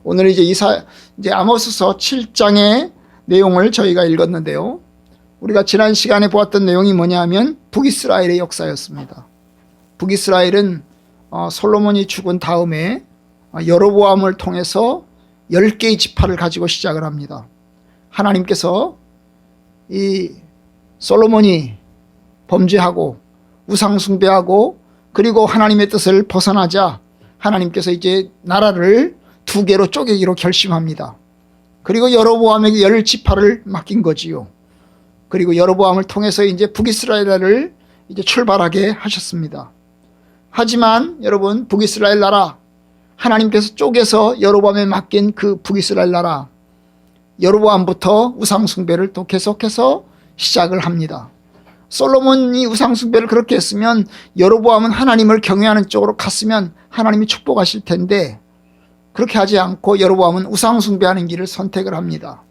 오늘 이제 아모스서 7장의 내용을 저희가 읽었는데요. 우리가 지난 시간에 보았던 내용이 뭐냐 하면 북이스라엘의 역사였습니다. 북이스라엘은 솔로몬이 죽은 다음에 여로보암을 통해서 10개의 지파를 가지고 시작을 합니다. 하나님께서 이 솔로몬이 범죄하고 우상숭배하고 그리고 하나님의 뜻을 벗어나자 하나님께서 이제 나라를 2개로 쪼개기로 결심합니다. 그리고 여로보암에게 10지파를 맡긴 거지요. 그리고 여로보암을 통해서 이제 북이스라엘을 이제 출발하게 하셨습니다. 하지만 여러분, 북이스라엘 나라, 하나님께서 쪼개서 여로보암에 맡긴 그 북이스라엘 나라, 여로보암부터 우상숭배를 또 계속해서 시작을 합니다. 솔로몬이 우상숭배를 그렇게 했으면 여로보암은 하나님을 경외하는 쪽으로 갔으면 하나님이 축복하실 텐데 그렇게 하지 않고 여로보암은 우상숭배하는 길을 선택을 합니다.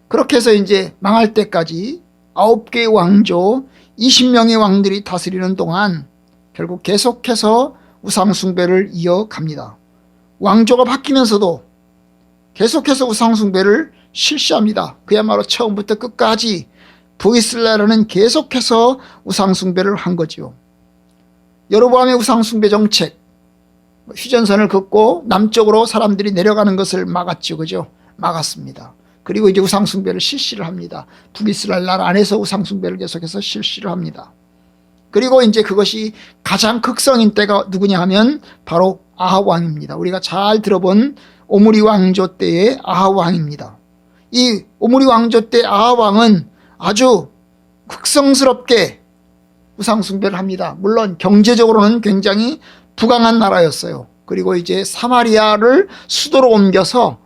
그렇게 해서 이제 망할 때까지 9개의 왕조 20명의 왕들이 다스리는 동안 결국 계속해서 우상숭배를 이어갑니다. 왕조가 바뀌면서도 계속해서 우상숭배를 실시합니다. 그야말로 처음부터 끝까지 북이스라엘은 계속해서 우상숭배를 한 거죠. 여로보암의 우상숭배 정책, 휴전선을 긋고 남쪽으로 사람들이 내려가는 것을 막았죠. 그죠? 막았습니다. 그리고 이제 우상숭배를 실시를 합니다. 북이스라엘 나라 안에서 우상숭배를 계속해서 실시를 합니다. 그리고 이제 그것이 가장 극성인 때가 누구냐 하면 바로 아합 왕입니다. 우리가 잘 들어본 오므리 왕조 때의 아합 왕입니다. 이 오므리 왕조 때 아합 왕은 아주 극성스럽게 우상숭배를 합니다. 물론 경제적으로는 굉장히 부강한 나라였어요. 그리고 이제 사마리아를 수도로 옮겨서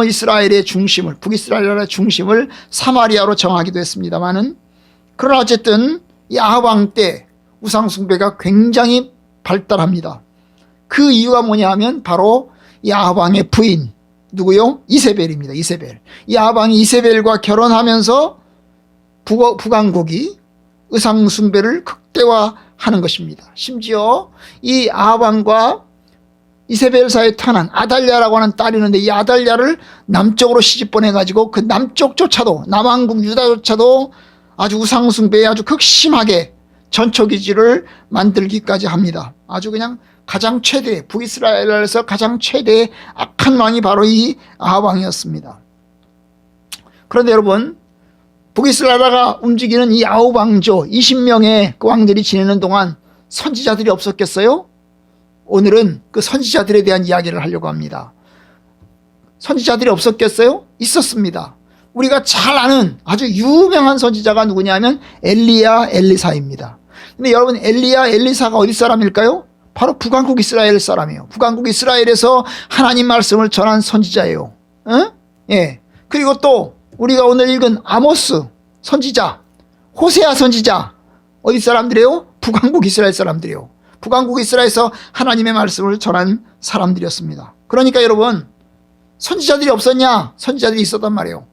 이스라엘의 중심을, 북이스라엘의 중심을 사마리아로 정하기도 했습니다만은, 그러나 어쨌든 이 아합 왕 때 우상숭배가 굉장히 발달합니다. 그 이유가 뭐냐 하면 바로 이 아합 왕의 부인, 누구요? 이세벨입니다. 이세벨. 이 아합 왕이 이세벨과 결혼하면서 북왕국이 우상숭배를 극대화하는 것입니다. 심지어 이 아합 왕과 이세벨 사이에 태어난 아달랴라고 하는 딸이 있는데 이 아달랴를 남쪽으로 시집 보내가지고 그 남쪽조차도, 남왕국 유다조차도 아주 우상숭배에 아주 극심하게 전초기지를 만들기까지 합니다. 아주 그냥 가장 최대, 북이스라엘에서 가장 최대의 악한 왕이 바로 이 아합 왕이었습니다. 그런데 여러분, 북이스라엘가 움직이는 이 아합 왕조 20명의 그 왕들이 지내는 동안 선지자들이 없었겠어요? 오늘은 그 선지자들에 대한 이야기를 하려고 합니다. 선지자들이 없었겠어요? 있었습니다. 우리가 잘 아는 아주 유명한 선지자가 누구냐면 엘리야, 엘리사입니다. 근데 여러분, 엘리야, 엘리사가 어디 사람일까요? 바로 북왕국 이스라엘 사람이에요. 북왕국 이스라엘에서 하나님 말씀을 전한 선지자예요. 응? 예. 그리고 또 우리가 오늘 읽은 아모스 선지자, 호세아 선지자, 어디 사람들이에요? 북왕국 이스라엘 사람들이에요. 북왕국 이스라엘에서 하나님의 말씀을 전한 사람들이었습니다. 그러니까 여러분, 선지자들이 없었냐? 선지자들이 있었단 말이에요.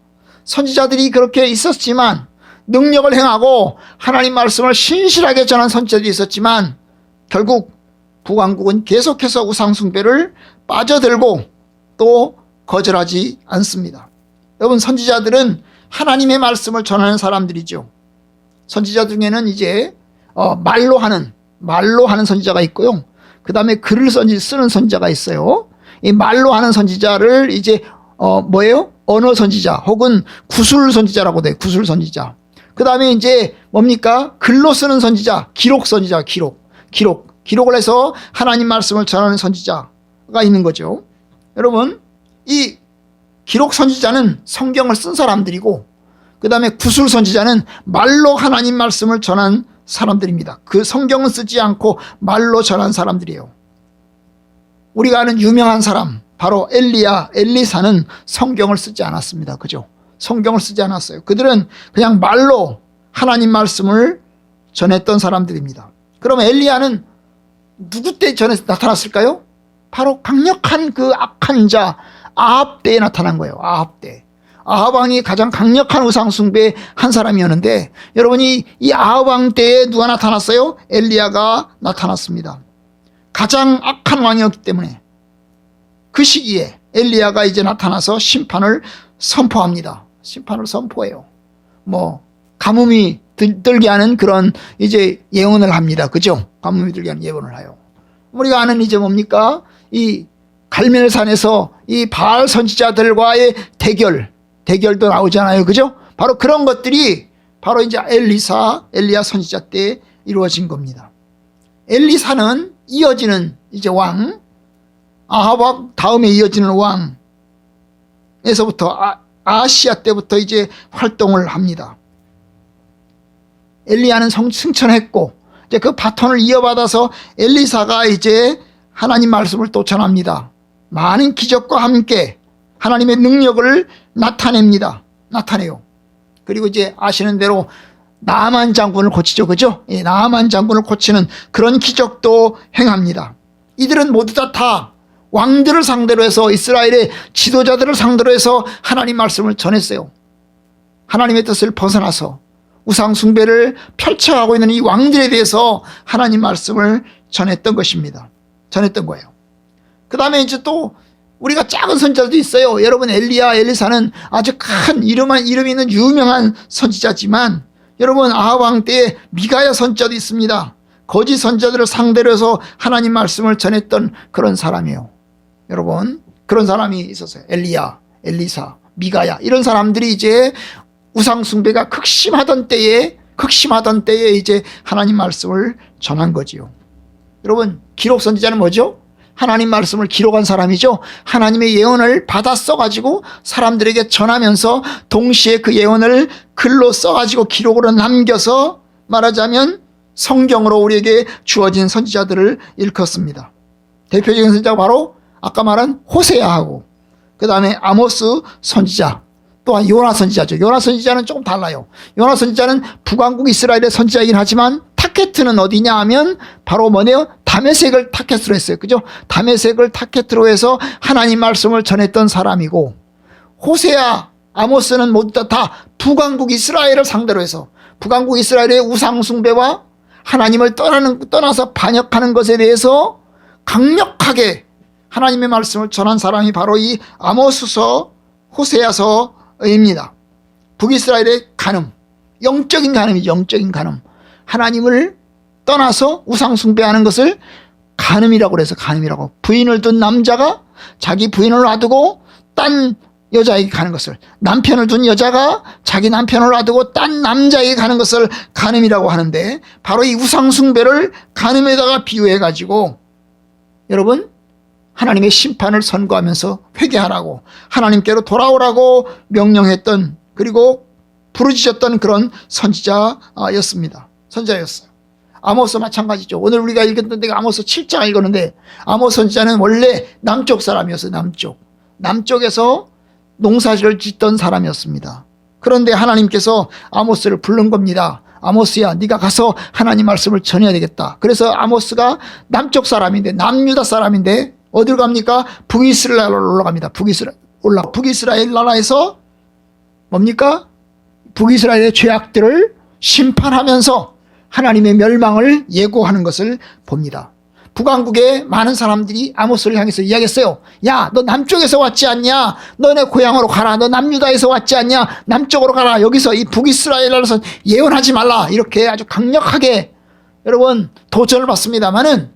선지자들이 그렇게 있었지만, 능력을 행하고 하나님 말씀을 신실하게 전한 선지자들이 있었지만, 결국 북왕국은 계속해서 우상숭배를 빠져들고 또 거절하지 않습니다. 여러분, 선지자들은 하나님의 말씀을 전하는 사람들이죠. 선지자 중에는 이제 말로 하는 선지자가 있고요. 그 다음에 글을 쓰는 선지자가 있어요. 이 말로 하는 선지자를 이제 뭐예요? 언어 선지자 혹은 구술 선지자라고 돼요. 구술 선지자. 그 다음에 이제 뭡니까? 글로 쓰는 선지자, 기록 선지자, 기록을 해서 하나님 말씀을 전하는 선지자가 있는 거죠. 여러분, 이 기록 선지자는 성경을 쓴 사람들이고, 그 다음에 구술 선지자는 말로 하나님 말씀을 전한 사람들입니다. 그 성경은 쓰지 않고 말로 전한 사람들이에요. 우리가 아는 유명한 사람, 바로 엘리야, 엘리사는 성경을 쓰지 않았습니다. 그죠? 성경을 쓰지 않았어요. 그들은 그냥 말로 하나님 말씀을 전했던 사람들입니다. 그럼 엘리야는 누구 때 전에 나타났을까요? 바로 강력한 그 악한 자 아합 때에 나타난 거예요. 아합 때. 아합 왕이 가장 강력한 우상숭배 한 사람이었는데, 여러분이 이 아합 왕 때에 누가 나타났어요? 엘리야가 나타났습니다. 가장 악한 왕이었기 때문에 그 시기에 엘리야가 이제 나타나서 심판을 선포합니다. 심판을 선포해요. 뭐 가뭄이 들게 하는 그런 이제 예언을 합니다. 그죠? 가뭄이 들게 하는 예언을 해요. 우리가 아는 이제 뭡니까? 이 갈멜산에서 이 바알 선지자들과의 대결도 나오잖아요. 그죠? 바로 그런 것들이 바로 이제 엘리야 선지자 때 이루어진 겁니다. 엘리사는 이어지는 이제 왕, 아합 왕 다음에 이어지는 왕에서부터 아시아 때부터 이제 활동을 합니다. 엘리야는 승천했고 이제 그 바톤을 이어받아서 엘리사가 이제 하나님 말씀을 또 전합니다. 많은 기적과 함께 하나님의 능력을 나타내요. 그리고 이제 아시는 대로 나아만 장군을 고치죠. 그죠? 예, 나아만 장군을 고치는 그런 기적도 행합니다. 이들은 모두 다 왕들을 상대로 해서 이스라엘의 지도자들을 상대로 해서 하나님 말씀을 전했어요. 하나님의 뜻을 벗어나서 우상 숭배를 펼쳐가고 있는 이 왕들에 대해서 하나님 말씀을 전했던 것입니다. 전했던 거예요. 그 다음에 이제 또 우리가 작은 선지자도 있어요. 여러분 엘리사는 아주 큰 이름 있는 유명한 선지자지만 여러분 아합 왕 때에 미가야 선지자도 있습니다. 거짓 선지자들을 상대로 해서 하나님 말씀을 전했던 그런 사람이에요. 여러분 그런 사람이 있었어요. 엘리사, 미가야 이런 사람들이 이제 우상 숭배가 극심하던 때에 이제 하나님 말씀을 전한 거지요. 여러분 기록 선지자는 뭐죠? 하나님 말씀을 기록한 사람이죠. 하나님의 예언을 받아 써가지고 사람들에게 전하면서 동시에 그 예언을 글로 써가지고 기록으로 남겨서 말하자면 성경으로 우리에게 주어진 선지자들을 일컫습니다. 대표적인 선지자가 바로 아까 말한 호세아하고 그 다음에 아모스 선지자, 또한 요나 선지자죠. 요나 선지자는 조금 달라요. 요나 선지자는 북왕국 이스라엘의 선지자이긴 하지만 타켓은 어디냐 하면 바로 뭐네요? 다메섹을 타켓으로 했어요. 그죠? 다메섹을 타켓으로 해서 하나님 말씀을 전했던 사람이고, 호세아, 아모스는 모두 다 북왕국 이스라엘을 상대로 해서 북왕국 이스라엘의 우상 숭배와 하나님을 떠나서 반역하는 것에 대해서 강력하게 하나님의 말씀을 전한 사람이 바로 이 아모스서, 호세아서입니다. 북이스라엘의 간음, 영적인 간음이죠. 영적인 간음. 하나님을 떠나서 우상 숭배하는 것을 간음이라고 그래서 간음이라고. 부인을 둔 남자가 자기 부인을 놔두고 딴 여자에게 가는 것을, 남편을 둔 여자가 자기 남편을 놔두고 딴 남자에게 가는 것을 간음이라고 하는데, 바로 이 우상 숭배를 간음에다가 비유해 가지고 여러분 하나님의 심판을 선고하면서 회개하라고, 하나님께로 돌아오라고 명령했던, 그리고 부르짖었던 그런 선지자였습니다. 선지자였어요. 아모스 마찬가지죠. 오늘 우리가 읽었던 데가 아모스 7장 읽었는데, 아모스 선지자는 원래 남쪽 사람이었어요. 남쪽에서 농사를 짓던 사람이었습니다. 그런데 하나님께서 아모스를 부른 겁니다. 아모스야, 네가 가서 하나님 말씀을 전해야 되겠다. 그래서 아모스가 남쪽 사람인데, 남유다 사람인데 어디로 갑니까? 북이스라엘로 올라갑니다. 북이스라엘 나라에서 뭡니까? 북이스라엘의 죄악들을 심판하면서 하나님의 멸망을 예고하는 것을 봅니다. 북왕국의 많은 사람들이 아모스를 향해서 이야기했어요. 야, 너 남쪽에서 왔지 않냐? 너네 고향으로 가라. 너 남유다에서 왔지 않냐? 남쪽으로 가라. 여기서 이 북이스라엘에서 예언하지 말라. 이렇게 아주 강력하게 여러분 도전을 받습니다만은,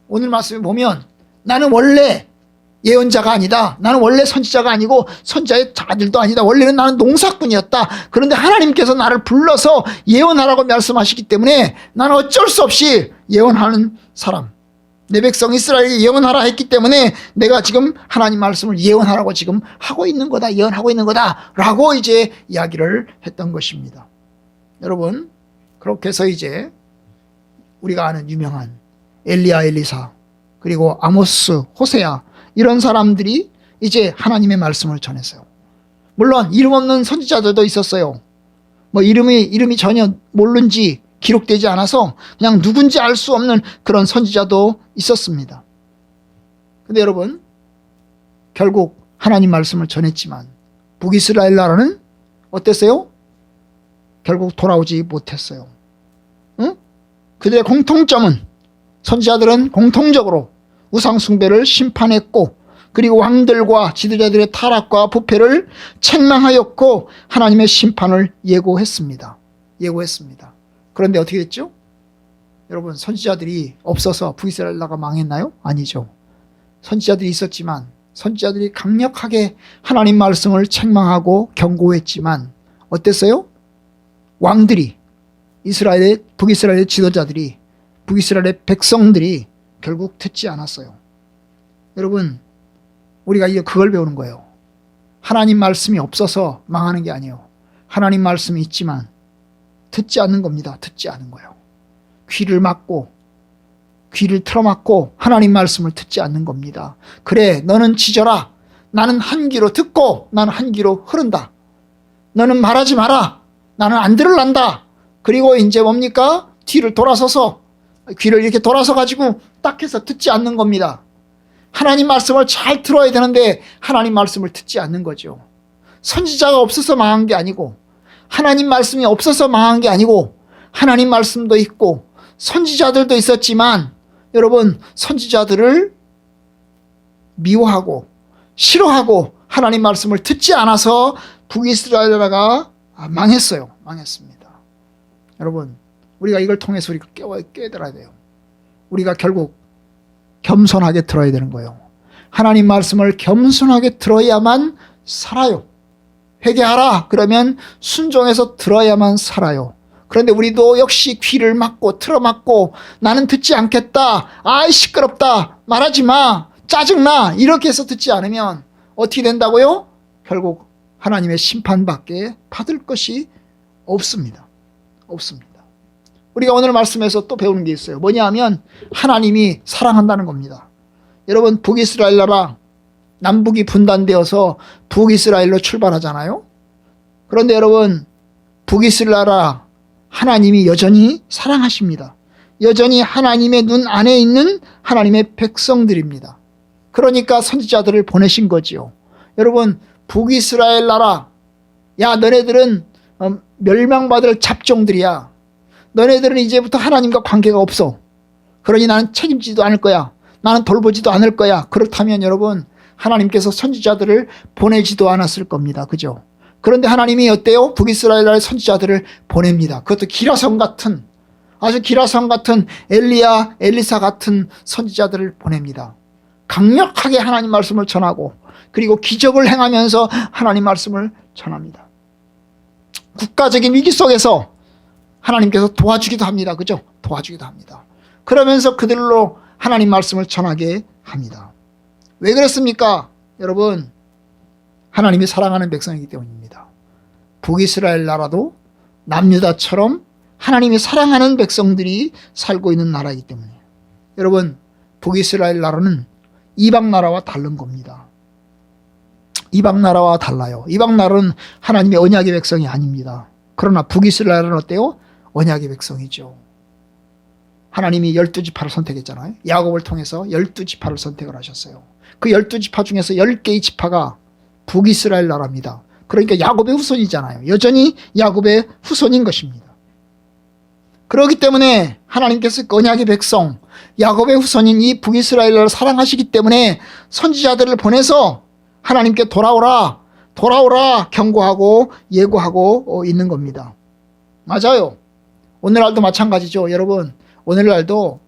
오늘 말씀에 보면 나는 원래 예언자가 아니다. 나는 원래 선지자가 아니고 선지자의 아들도 아니다. 원래는 나는 농사꾼이었다. 그런데 하나님께서 나를 불러서 예언하라고 말씀하시기 때문에 나는 어쩔 수 없이 예언하는 사람, 내 백성 이스라엘에게 예언하라 했기 때문에 내가 지금 하나님 말씀을 예언하라고 지금 하고 있는 거다. 예언하고 있는 거다. 라고 이제 이야기를 했던 것입니다. 여러분, 그렇게 해서 이제 우리가 아는 유명한 엘리야, 엘리사, 그리고 아모스, 호세아, 이런 사람들이 이제 하나님의 말씀을 전했어요. 물론 이름 없는 선지자들도 있었어요. 뭐 이름이 전혀 모른지 기록되지 않아서 그냥 누군지 알 수 없는 그런 선지자도 있었습니다. 근데 여러분, 결국 하나님 말씀을 전했지만 북이스라엘 나라는 어땠어요? 결국 돌아오지 못했어요. 응? 그들의 공통점은, 선지자들은 공통적으로 우상 숭배를 심판했고, 그리고 왕들과 지도자들의 타락과 부패를 책망하였고 하나님의 심판을 예고했습니다. 예고했습니다. 그런데 어떻게 됐죠? 여러분, 선지자들이 없어서 북이스라엘 나라가 망했나요? 아니죠. 선지자들이 있었지만 선지자들이 강력하게 하나님 말씀을 책망하고 경고했지만 어땠어요? 왕들이, 북이스라엘의 지도자들이, 북이스라엘의 백성들이 결국 듣지 않았어요. 여러분, 우리가 이제 그걸 배우는 거예요. 하나님 말씀이 없어서 망하는 게 아니에요. 하나님 말씀이 있지만 듣지 않는 겁니다. 듣지 않은 거예요. 귀를 막고, 귀를 틀어막고 하나님 말씀을 듣지 않는 겁니다. 그래, 너는 짖어라. 나는 한 귀로 듣고 나는 한 귀로 흐른다. 너는 말하지 마라. 나는 안 들을란다. 그리고 이제 뭡니까? 뒤를 돌아서서, 귀를 이렇게 돌아서 가지고 딱 해서 듣지 않는 겁니다. 하나님 말씀을 잘 들어야 되는데 하나님 말씀을 듣지 않는 거죠. 선지자가 없어서 망한 게 아니고, 하나님 말씀이 없어서 망한 게 아니고, 하나님 말씀도 있고 선지자들도 있었지만, 여러분, 선지자들을 미워하고 싫어하고 하나님 말씀을 듣지 않아서 북이스라엘 나라가 망했어요. 망했습니다. 여러분, 우리가 이걸 통해서 우리가 깨달아야 돼요. 우리가 결국 겸손하게 들어야 되는 거예요. 하나님 말씀을 겸손하게 들어야만 살아요. 회개하라 그러면 순종해서 들어야만 살아요. 그런데 우리도 역시 귀를 막고 틀어막고 나는 듣지 않겠다. 아이 시끄럽다. 말하지 마. 짜증나. 이렇게 해서 듣지 않으면 어떻게 된다고요? 결국 하나님의 심판밖에 받을 것이 없습니다. 없습니다. 우리가 오늘 말씀에서 또 배우는 게 있어요. 뭐냐 하면 하나님이 사랑한다는 겁니다. 여러분, 북이스라엘 나라 남북이 분단되어서 북이스라엘로 출발하잖아요. 그런데 여러분, 북이스라엘 나라 하나님이 여전히 사랑하십니다. 여전히 하나님의 눈 안에 있는 하나님의 백성들입니다. 그러니까 선지자들을 보내신 거지요. 여러분, 북이스라엘 나라, 야, 너네들은 멸망받을 잡종들이야. 너네들은 이제부터 하나님과 관계가 없어. 그러니 나는 책임지도 않을 거야. 나는 돌보지도 않을 거야. 그렇다면 여러분, 하나님께서 선지자들을 보내지도 않았을 겁니다. 그죠? 그런데 하나님이 어때요? 북이스라엘 나라의 선지자들을 보냅니다. 그것도 기라성 같은, 아주 기라성 같은 엘리야, 엘리사 같은 선지자들을 보냅니다. 강력하게 하나님 말씀을 전하고, 그리고 기적을 행하면서 하나님 말씀을 전합니다. 국가적인 위기 속에서 하나님께서 도와주기도 합니다. 그죠? 도와주기도 합니다. 그러면서 그들로 하나님 말씀을 전하게 합니다. 왜 그렇습니까? 여러분, 하나님이 사랑하는 백성이기 때문입니다. 북이스라엘 나라도 남유다처럼 하나님이 사랑하는 백성들이 살고 있는 나라이기 때문에, 여러분, 북이스라엘 나라는 이방 나라와 다른 겁니다. 이방 나라와 달라요. 이방 나라는 하나님의 언약의 백성이 아닙니다. 그러나 북이스라엘은 어때요? 언약의 백성이죠. 하나님이 12지파를 선택했잖아요. 야곱을 통해서 12지파를 선택을 하셨어요. 그 12지파 중에서 10개의 지파가 북이스라엘 나라입니다. 그러니까 야곱의 후손이잖아요. 여전히 야곱의 후손인 것입니다. 그렇기 때문에 하나님께서 언약의 백성, 야곱의 후손인 이 북이스라엘을 사랑하시기 때문에 선지자들을 보내서 하나님께 돌아오라, 돌아오라 경고하고 예고하고 있는 겁니다. 맞아요. 오늘날도 마찬가지죠. 여러분, 오늘날도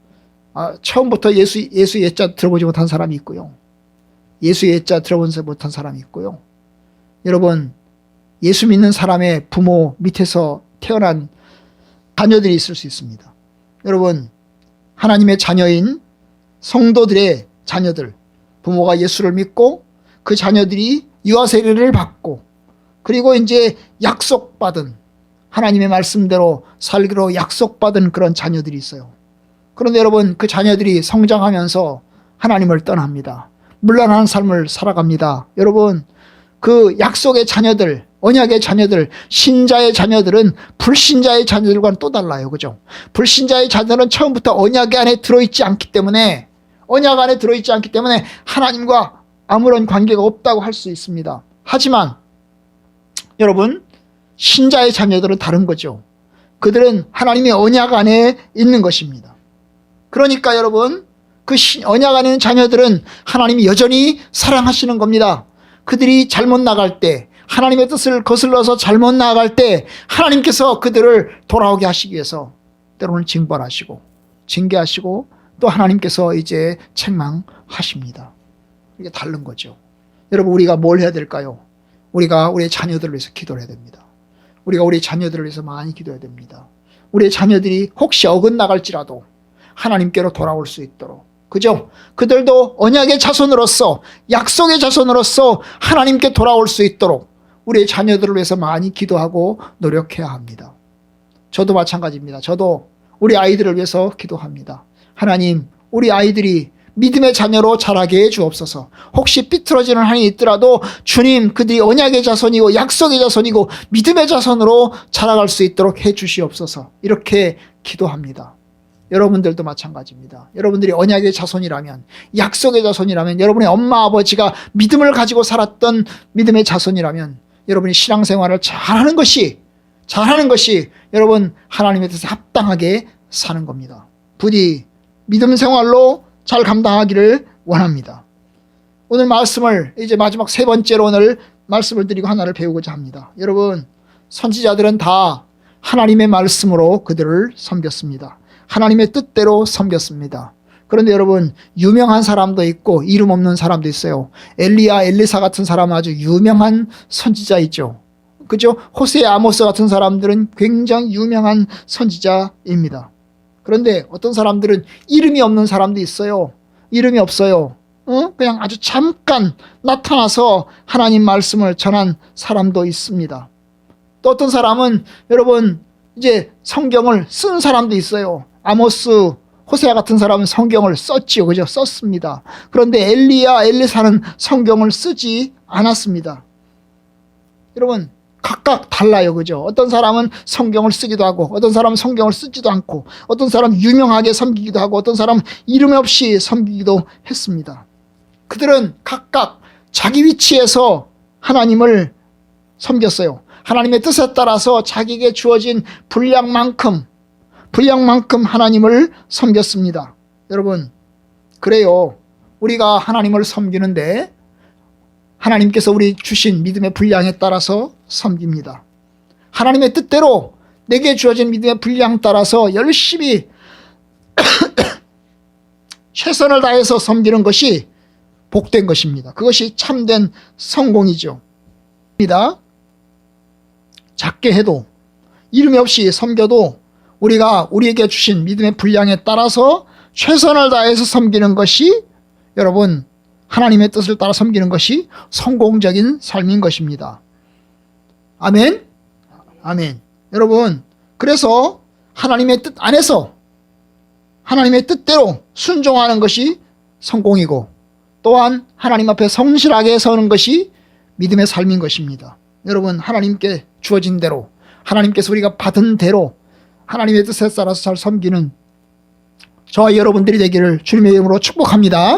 처음부터 예수 예자 들어보지 못한 사람이 있고요. 예수 예자 들어보지 못한 사람이 있고요. 여러분, 예수 믿는 사람의 부모 밑에서 태어난 자녀들이 있을 수 있습니다. 여러분, 하나님의 자녀인 성도들의 자녀들, 부모가 예수를 믿고 그 자녀들이 유아 세례를 받고, 그리고 이제 약속받은, 하나님의 말씀대로 살기로 약속받은 그런 자녀들이 있어요. 그런데 여러분, 그 자녀들이 성장하면서 하나님을 떠납니다. 물러나는 삶을 살아갑니다. 여러분, 그 약속의 자녀들, 언약의 자녀들, 신자의 자녀들은 불신자의 자녀들과는 또 달라요. 그죠? 불신자의 자녀들은 처음부터 언약 안에 들어있지 않기 때문에, 언약 안에 들어있지 않기 때문에 하나님과 아무런 관계가 없다고 할 수 있습니다. 하지만 여러분, 신자의 자녀들은 다른 거죠. 그들은 하나님의 언약 안에 있는 것입니다. 그러니까 여러분, 그 언약 안에 있는 자녀들은 하나님이 여전히 사랑하시는 겁니다. 그들이 잘못 나갈 때, 하나님의 뜻을 거슬러서 잘못 나아갈 때 하나님께서 그들을 돌아오게 하시기 위해서 때로는 징벌하시고 징계하시고 또 하나님께서 이제 책망하십니다. 이게 다른 거죠. 여러분, 우리가 뭘 해야 될까요? 우리가 우리의 자녀들을 위해서 기도를 해야 됩니다. 우리가 우리 자녀들을 위해서 많이 기도해야 됩니다. 우리의 자녀들이 혹시 어긋나갈지라도 하나님께로 돌아올 수 있도록, 그죠? 그들도 언약의 자손으로서, 약속의 자손으로서 하나님께 돌아올 수 있도록 우리의 자녀들을 위해서 많이 기도하고 노력해야 합니다. 저도 마찬가지입니다. 저도 우리 아이들을 위해서 기도합니다. 하나님, 우리 아이들이 믿음의 자녀로 자라게 해 주옵소서. 혹시 삐뚤어지는 한이 있더라도 주님, 그들이 언약의 자손이고 약속의 자손이고 믿음의 자손으로 자라갈 수 있도록 해 주시옵소서. 이렇게 기도합니다. 여러분들도 마찬가지입니다. 여러분들이 언약의 자손이라면, 약속의 자손이라면, 여러분의 엄마 아버지가 믿음을 가지고 살았던 믿음의 자손이라면 여러분이 신앙생활을 잘하는 것이 여러분 하나님의 뜻에 합당하게 사는 겁니다. 부디 믿음 생활로 잘 감당하기를 원합니다. 오늘 말씀을 이제 마지막 세 번째로 오늘 말씀을 드리고 하나를 배우고자 합니다. 여러분, 선지자들은 다 하나님의 말씀으로 그들을 섬겼습니다. 하나님의 뜻대로 섬겼습니다. 그런데 여러분, 유명한 사람도 있고 이름 없는 사람도 있어요. 엘리야, 엘리사 같은 사람은 아주 유명한 선지자이죠. 그죠? 호세, 아모스 같은 사람들은 굉장히 유명한 선지자입니다. 그런데 어떤 사람들은 이름이 없는 사람도 있어요. 이름이 없어요. 그냥 아주 잠깐 나타나서 하나님 말씀을 전한 사람도 있습니다. 또 어떤 사람은 여러분 이제 성경을 쓴 사람도 있어요. 아모스, 호세아 같은 사람은 성경을 썼지요. 그죠? 썼습니다. 그런데 엘리야, 엘리사는 성경을 쓰지 않았습니다. 여러분, 각각 달라요. 그죠? 어떤 사람은 성경을 쓰기도 하고, 어떤 사람은 성경을 쓰지도 않고, 어떤 사람은 유명하게 섬기기도 하고, 어떤 사람은 이름 없이 섬기기도 했습니다. 그들은 각각 자기 위치에서 하나님을 섬겼어요. 하나님의 뜻에 따라서 자기에게 주어진 분량만큼 하나님을 섬겼습니다. 여러분, 그래요. 우리가 하나님을 섬기는데 하나님께서 우리 주신 믿음의 분량에 따라서 섬깁니다. 하나님의 뜻대로 내게 주어진 믿음의 분량 따라서 열심히 최선을 다해서 섬기는 것이 복된 것입니다. 그것이 참된 성공이죠. 작게 해도 이름이 없이 섬겨도 우리가 우리에게 주신 믿음의 분량에 따라서 최선을 다해서 섬기는 것이 여러분 하나님의 뜻을 따라 섬기는 것이 성공적인 삶인 것입니다. 아멘? 아멘. 여러분, 그래서 하나님의 뜻 안에서 하나님의 뜻대로 순종하는 것이 성공이고 또한 하나님 앞에 성실하게 서는 것이 믿음의 삶인 것입니다. 여러분, 하나님께 주어진 대로, 하나님께서 우리가 받은 대로 하나님의 뜻에 따라서 잘 섬기는 저와 여러분들이 되기를 주님의 이름으로 축복합니다.